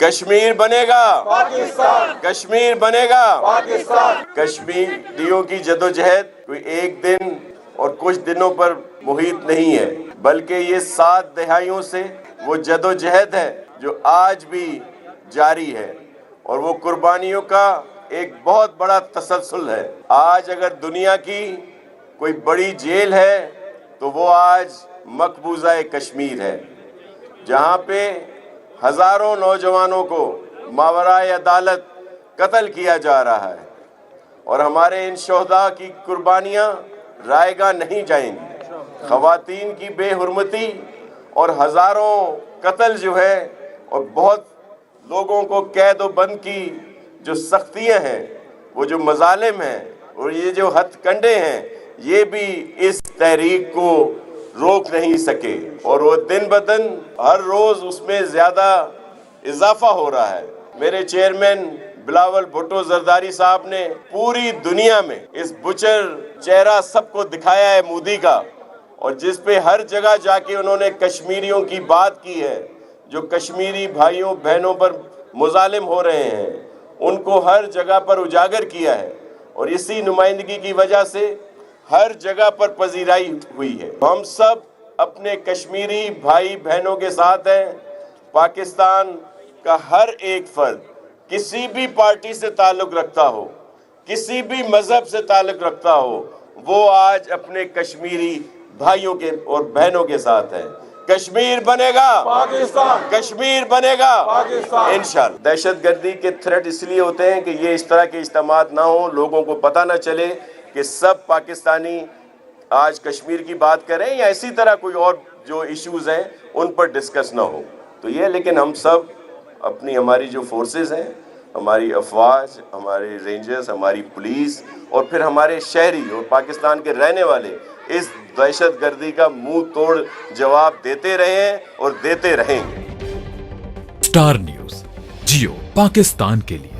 کشمیر بنے گا پاکستان، کشمیر بنے گا پاکستان۔ کشمیریوں کی جدوجہد کوئی ایک دن اور کچھ دنوں پر محیط نہیں ہے، بلکہ یہ 7 دہائیوں سے وہ جدوجہد ہے جو آج بھی جاری ہے، اور وہ قربانیوں کا ایک بہت بڑا تسلسل ہے۔ آج اگر دنیا کی کوئی بڑی جیل ہے تو وہ آج مقبوضہ کشمیر ہے، جہاں پہ ہزاروں نوجوانوں کو ماورائے عدالت قتل کیا جا رہا ہے، اور ہمارے ان شہداء کی قربانیاں رائے گاہ نہیں جائیں گی۔ خواتین کی بے حرمتی اور ہزاروں قتل جو ہے، اور بہت لوگوں کو قید و بند کی جو سختیاں ہیں، وہ جو مظالم ہیں اور یہ جو ہتھ کنڈے ہیں، یہ بھی اس تحریک کو روک نہیں سکے، اور وہ دن بدن ہر روز اس میں زیادہ اضافہ ہو رہا ہے۔ میرے چیئرمین بلاول بھٹو زرداری صاحب نے پوری دنیا میں اس بچر چہرہ سب کو دکھایا ہے مودی کا، اور جس پہ ہر جگہ جا کے انہوں نے کشمیریوں کی بات کی ہے، جو کشمیری بھائیوں بہنوں پر مظالم ہو رہے ہیں، ان کو ہر جگہ پر اجاگر کیا ہے، اور اسی نمائندگی کی وجہ سے ہر جگہ پر پذیرائی ہوئی ہے۔ ہم سب اپنے کشمیری بھائی بہنوں کے ساتھ ہیں۔ پاکستان کا ہر ایک فرد کسی بھی پارٹی سے تعلق رکھتا ہو، کسی بھی مذہب سے تعلق رکھتا ہو، وہ آج اپنے کشمیری بھائیوں کے اور بہنوں کے ساتھ ہے۔ کشمیر بنے گا پاکستان، کشمیر بنے گا پاکستان۔ انشاءاللہ۔ دہشت گردی کے تھریٹ اس لیے ہوتے ہیں کہ یہ اس طرح کے اجتماعات نہ ہوں، لوگوں کو پتہ نہ چلے کہ سب پاکستانی آج کشمیر کی بات کریں یا اسی طرح کوئی اور جو ایشوز ہیں ان پر ڈسکس نہ ہو، تو یہ لیکن ہم سب اپنی ہماری جو فورسز ہیں، ہماری افواج، ہمارے رینجرز، ہماری پولیس، اور پھر ہمارے شہری اور پاکستان کے رہنے والے اس دہشت گردی کا منہ توڑ جواب دیتے رہے ہیں اور دیتے رہیں گے۔ اسٹار نیوز جیو پاکستان کے لیے